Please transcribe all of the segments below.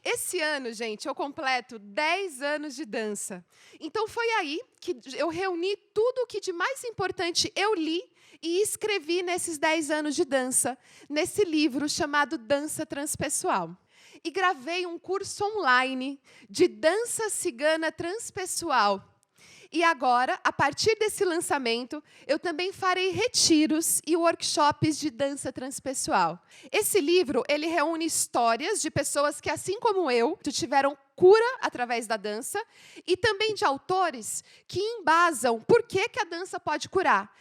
Esse ano, gente, eu completo 10 anos de dança. Então, foi aí que eu reuni tudo o que de mais importante eu li e escrevi nesses 10 anos de dança, nesse livro chamado Dança Transpessoal. E gravei um curso online de dança cigana transpessoal. E agora, a partir desse lançamento, eu também farei retiros e workshops de dança transpessoal. Esse livro, ele reúne histórias de pessoas que, assim como eu, tiveram cura através da dança e também de autores que embasam por que a dança pode curar.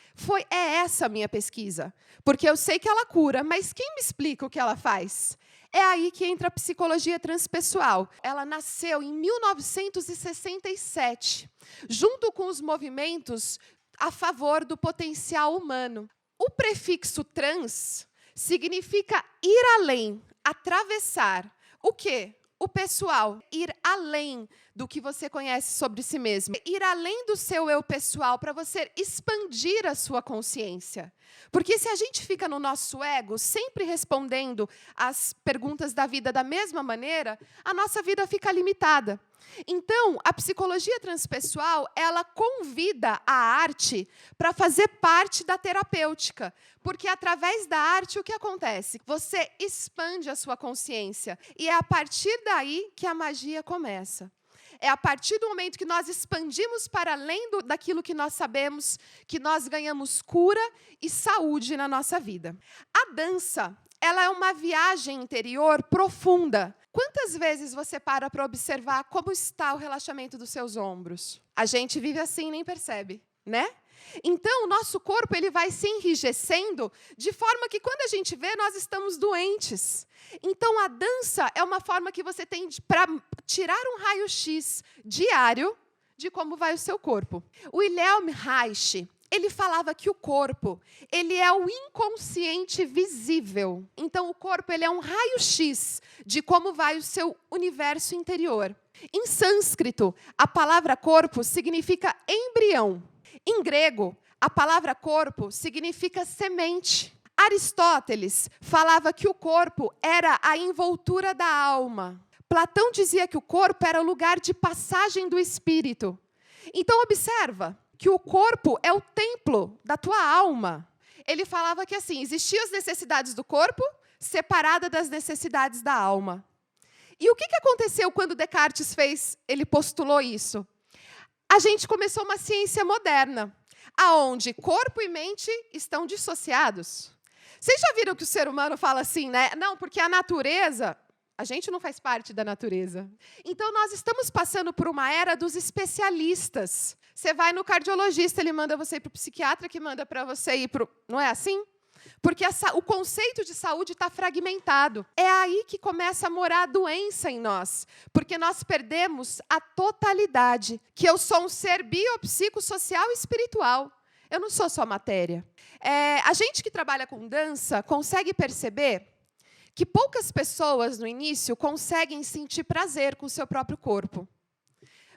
É essa a minha pesquisa. Porque eu sei que ela cura, mas quem me explica o que ela faz? É aí que entra a psicologia transpessoal. Ela nasceu em 1967, junto com os movimentos a favor do potencial humano. O prefixo trans significa ir além, atravessar. O quê? O pessoal, ir além do que você conhece sobre si mesmo. Ir além do seu eu pessoal para você expandir a sua consciência. Porque se a gente fica no nosso ego, sempre respondendo às perguntas da vida da mesma maneira, a nossa vida fica limitada. Então, a psicologia transpessoal, ela convida a arte para fazer parte da terapêutica. Porque, através da arte, o que acontece? Você expande a sua consciência. E é a partir daí que a magia começa. É a partir do momento que nós expandimos para além daquilo que nós sabemos, que nós ganhamos cura e saúde na nossa vida. A dança, ela é uma viagem interior profunda. Quantas vezes você para observar como está o relaxamento dos seus ombros? A gente vive assim e nem percebe, né? Então, o nosso corpo ele vai se enrijecendo de forma que, quando a gente vê, nós estamos doentes. Então, a dança é uma forma que você tem para tirar um raio-x diário de como vai o seu corpo. O Wilhelm Reich, ele falava que o corpo ele é o inconsciente visível. Então, o corpo ele é um raio-x de como vai o seu universo interior. Em sânscrito, a palavra corpo significa embrião. Em grego, a palavra corpo significa semente. Aristóteles falava que o corpo era a envoltura da alma. Platão dizia que o corpo era o lugar de passagem do espírito. Então, observa que o corpo é o templo da tua alma. Ele falava que assim, existiam as necessidades do corpo separadas das necessidades da alma. E o que aconteceu quando Descartes ele postulou isso? A gente começou uma ciência moderna, aonde corpo e mente estão dissociados. Vocês já viram que o ser humano fala assim, né? Não, porque a natureza, a gente não faz parte da natureza. Então, nós estamos passando por uma era dos especialistas. Você vai no cardiologista, ele manda você ir para o psiquiatra, que manda para você ir para o... Não é assim? Porque o conceito de saúde está fragmentado. É aí que começa a morar a doença em nós. Porque nós perdemos a totalidade. Que eu sou um ser biopsicossocial e espiritual. Eu não sou só matéria. A gente que trabalha com dança consegue perceber que poucas pessoas, no início, conseguem sentir prazer com o seu próprio corpo.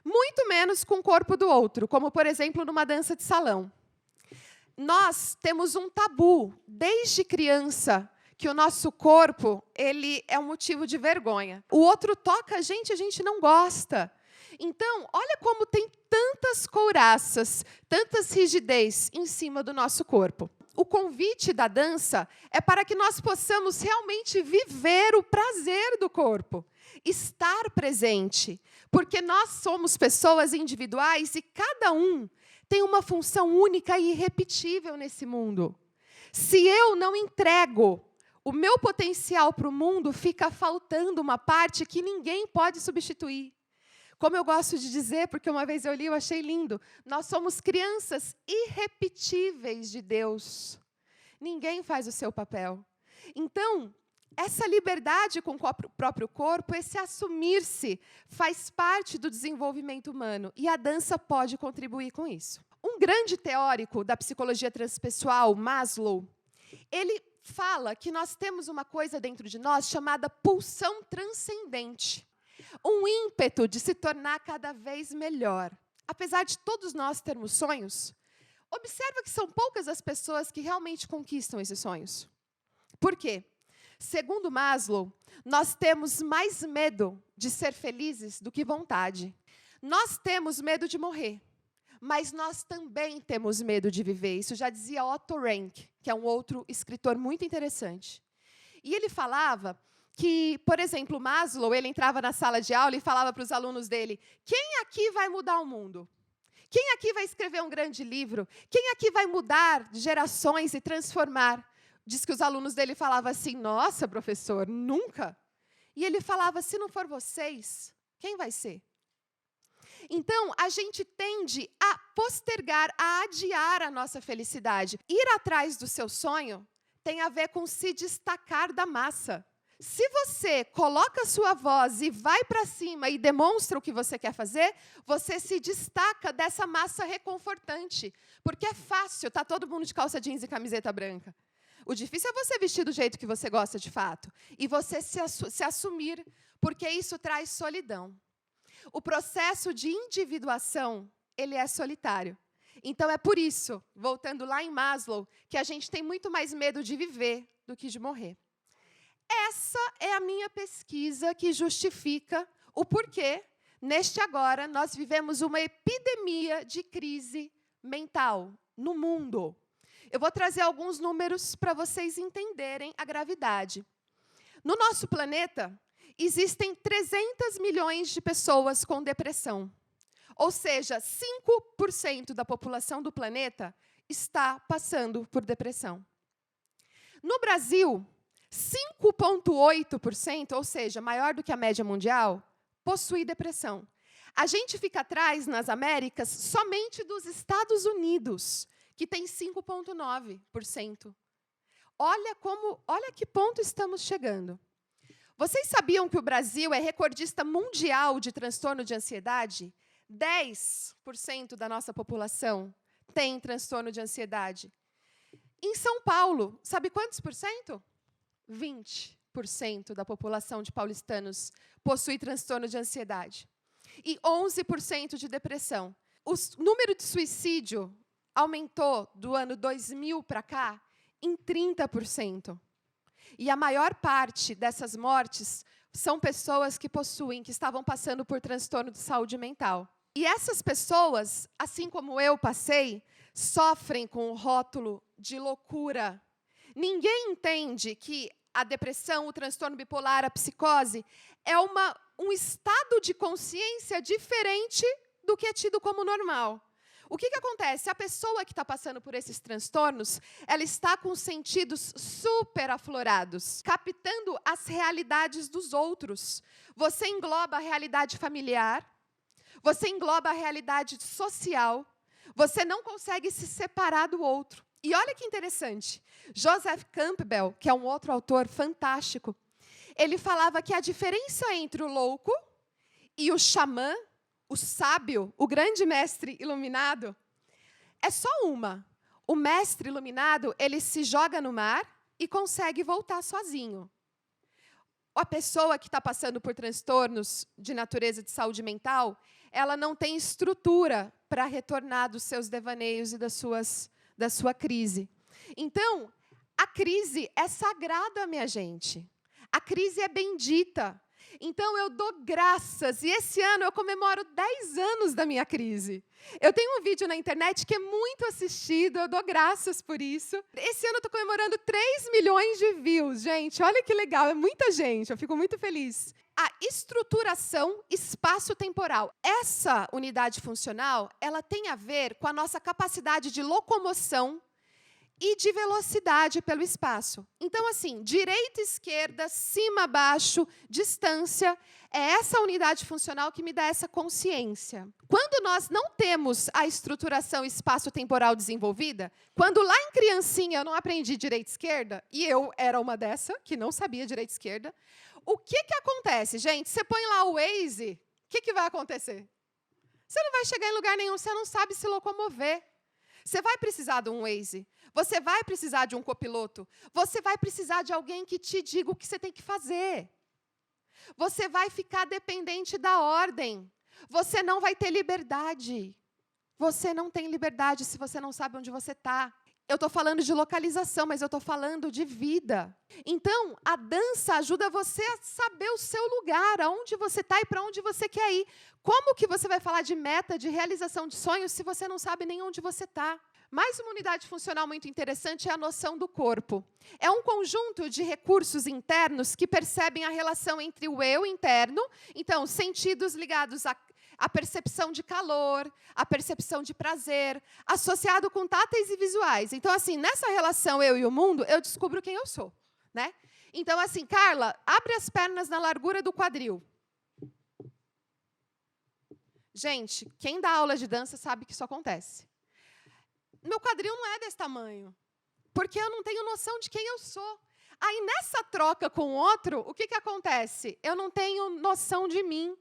Muito menos com o corpo do outro, como, por exemplo, numa dança de salão. Nós temos um tabu, desde criança, que o nosso corpo ele é um motivo de vergonha. O outro toca a gente não gosta. Então, olha como tem tantas couraças, tantas rigidez em cima do nosso corpo. O convite da dança é para que nós possamos realmente viver o prazer do corpo, estar presente, porque nós somos pessoas individuais e cada um tem uma função única e irrepetível nesse mundo. Se eu não entrego o meu potencial para o mundo, fica faltando uma parte que ninguém pode substituir. Como eu gosto de dizer, porque uma vez eu li, eu achei lindo, nós somos crianças irrepetíveis de Deus. Ninguém faz o seu papel. Então, essa liberdade com o próprio corpo, esse assumir-se, faz parte do desenvolvimento humano. E a dança pode contribuir com isso. Um grande teórico da psicologia transpessoal, Maslow, ele fala que nós temos uma coisa dentro de nós chamada pulsão transcendente. Um ímpeto de se tornar cada vez melhor. Apesar de todos nós termos sonhos, observa que são poucas as pessoas que realmente conquistam esses sonhos. Por quê? Segundo Maslow, nós temos mais medo de ser felizes do que vontade. Nós temos medo de morrer, mas nós também temos medo de viver. Isso já dizia Otto Rank, que é um outro escritor muito interessante. E ele falava que, por exemplo, Maslow, ele entrava na sala de aula e falava para os alunos dele: quem aqui vai mudar o mundo? Quem aqui vai escrever um grande livro? Quem aqui vai mudar gerações e transformar? Diz que os alunos dele falavam assim: nossa, professor, nunca. E ele falava: se não for vocês, quem vai ser? Então, a gente tende a postergar, a adiar a nossa felicidade. Ir atrás do seu sonho tem a ver com se destacar da massa. Se você coloca a sua voz e vai para cima e demonstra o que você quer fazer, você se destaca dessa massa reconfortante. Porque é fácil, tá todo mundo de calça jeans e camiseta branca. O difícil é você vestir do jeito que você gosta de fato. E você se assumir, porque isso traz solidão. O processo de individuação, ele é solitário. Então, é por isso, voltando lá em Maslow, que a gente tem muito mais medo de viver do que de morrer. Essa é a minha pesquisa que justifica o porquê, neste agora, nós vivemos uma epidemia de crise mental no mundo. Eu vou trazer alguns números para vocês entenderem a gravidade. No nosso planeta, existem 300 milhões de pessoas com depressão. Ou seja, 5% da população do planeta está passando por depressão. No Brasil, 5,8%, ou seja, maior do que a média mundial, possui depressão. A gente fica atrás, nas Américas, somente dos Estados Unidos, que tem 5,9%. Olha que ponto estamos chegando. Vocês sabiam que o Brasil é recordista mundial de transtorno de ansiedade? 10% da nossa população tem transtorno de ansiedade. Em São Paulo, sabe quantos por cento? 20% da população de paulistanos possui transtorno de ansiedade. E 11% de depressão. O número de suicídio aumentou do ano 2000 para cá em 30%. E a maior parte dessas mortes são pessoas que estavam passando por transtorno de saúde mental. E essas pessoas, assim como eu passei, sofrem com o rótulo de loucura. Ninguém entende que a depressão, o transtorno bipolar, a psicose é um estado de consciência diferente do que é tido como normal. O que acontece? A pessoa que está passando por esses transtornos, ela está com os sentidos super aflorados, captando as realidades dos outros. Você engloba a realidade familiar, você engloba a realidade social, você não consegue se separar do outro. E olha que interessante, Joseph Campbell, que é um outro autor fantástico, ele falava que a diferença entre o louco e o xamã, o sábio, o grande mestre iluminado, é só uma. O mestre iluminado, ele se joga no mar e consegue voltar sozinho. A pessoa que está passando por transtornos de natureza de saúde mental, ela não tem estrutura para retornar dos seus devaneios e da sua crise. Então, a crise é sagrada, minha gente. A crise é bendita. Então, eu dou graças. E esse ano eu comemoro 10 anos da minha crise. Eu tenho um vídeo na internet que é muito assistido, eu dou graças por isso. Esse ano eu estou comemorando 3 milhões de views, gente. Olha que legal, é muita gente, eu fico muito feliz. A estruturação espaço-temporal. Essa unidade funcional, ela tem a ver com a nossa capacidade de locomoção e de velocidade pelo espaço. Então, assim, direita, esquerda, cima, baixo, distância, é essa unidade funcional que me dá essa consciência. Quando nós não temos a estruturação espaço-temporal desenvolvida, quando lá em criancinha eu não aprendi direita e esquerda, e eu era uma dessa, que não sabia direita e esquerda, o que acontece, gente? Você põe lá o Waze, o que vai acontecer? Você não vai chegar em lugar nenhum, você não sabe se locomover. Você vai precisar de um Waze, você vai precisar de um copiloto, você vai precisar de alguém que te diga o que você tem que fazer. Você vai ficar dependente da ordem. Você não vai ter liberdade. Você não tem liberdade se você não sabe onde você está. Eu estou falando de localização, mas eu estou falando de vida. Então, a dança ajuda você a saber o seu lugar, aonde você está e para onde você quer ir. Como que você vai falar de meta, de realização de sonhos, se você não sabe nem onde você está? Mais uma unidade funcional muito interessante é a noção do corpo. É um conjunto de recursos internos que percebem a relação entre o eu interno, então, sentidos ligados a percepção de calor, a percepção de prazer, associado com táteis e visuais. Então, assim, nessa relação eu e o mundo, eu descubro quem eu sou, né? Então, assim, Carla, abre as pernas na largura do quadril. Gente, quem dá aula de dança sabe que isso acontece. Meu quadril não é desse tamanho, porque eu não tenho noção de quem eu sou. Aí, nessa troca com o outro, o que acontece? Eu não tenho noção de mim.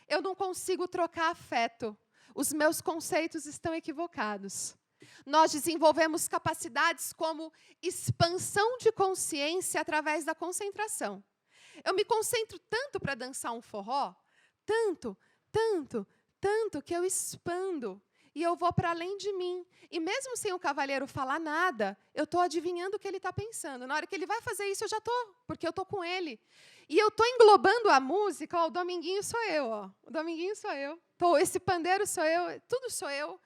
Eu não consigo trocar afeto. Os meus conceitos estão equivocados. Nós desenvolvemos capacidades como expansão de consciência através da concentração. Eu me concentro tanto para dançar um forró, tanto, que eu expando. E eu vou para além de mim. E mesmo sem o cavalheiro falar nada, eu estou adivinhando o que ele está pensando. Na hora que ele vai fazer isso, eu já estou, porque eu estou com ele. E eu estou englobando a música, ó, o Dominguinho sou eu, ó. O Dominguinho sou eu. Esse pandeiro sou eu, tudo sou eu.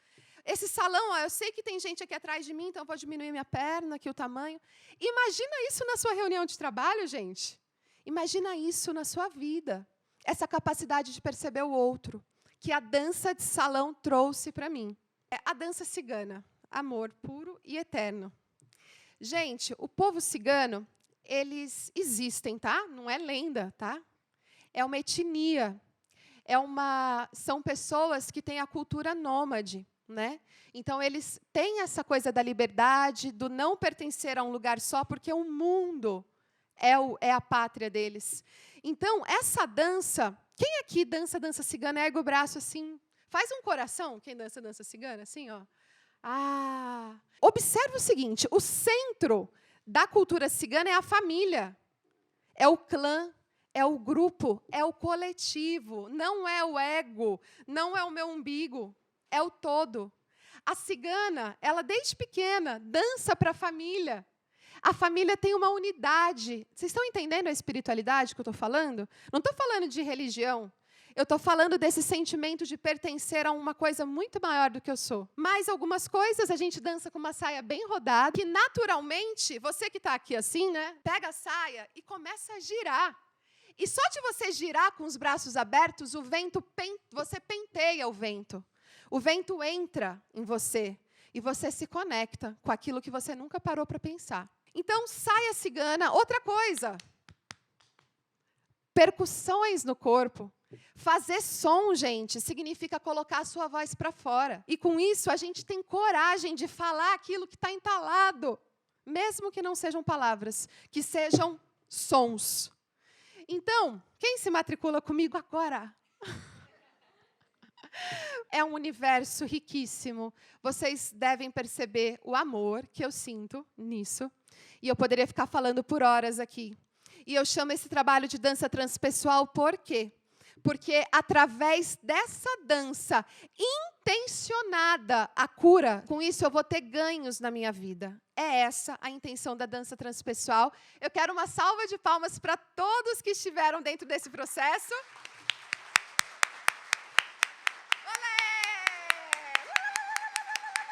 Esse salão, ó, eu sei que tem gente aqui atrás de mim, então eu vou diminuir minha perna, aqui o tamanho. Imagina isso na sua reunião de trabalho, gente. Imagina isso na sua vida. Essa capacidade de perceber o outro, que a dança de salão trouxe para mim. É a dança cigana, amor puro e eterno. Gente, o povo cigano, eles existem, tá? Não é lenda, tá? É uma etnia. São pessoas que têm a cultura nômade, né? Então, eles têm essa coisa da liberdade, do não pertencer a um lugar só, porque o mundo é a pátria deles. Então, essa dança... Quem aqui dança cigana? Ergue o braço assim. Faz um coração, quem dança cigana, assim, ó. Observe o seguinte, o centro da cultura cigana é a família. É o clã, é o grupo, é o coletivo. Não é o ego, não é o meu umbigo, é o todo. A cigana, ela desde pequena, dança para a família. A família tem uma unidade. Vocês estão entendendo a espiritualidade que eu estou falando? Não estou falando de religião. Eu estou falando desse sentimento de pertencer a uma coisa muito maior do que eu sou. Mais algumas coisas, a gente dança com uma saia bem rodada, que naturalmente, você que está aqui assim, né, pega a saia e começa a girar. E só de você girar com os braços abertos, o vento você penteia o vento. O vento entra em você e você se conecta com aquilo que você nunca parou para pensar. Então, saia cigana. Outra coisa, percussões no corpo. Fazer som, gente, significa colocar a sua voz para fora. E, com isso, a gente tem coragem de falar aquilo que está entalado, mesmo que não sejam palavras, que sejam sons. Então, quem se matricula comigo agora? É um universo riquíssimo. Vocês devem perceber o amor que eu sinto nisso. E eu poderia ficar falando por horas aqui. E eu chamo esse trabalho de dança transpessoal por quê? Porque através dessa dança intencionada, a cura, com isso eu vou ter ganhos na minha vida. É essa a intenção da dança transpessoal. Eu quero uma salva de palmas para todos que estiveram dentro desse processo.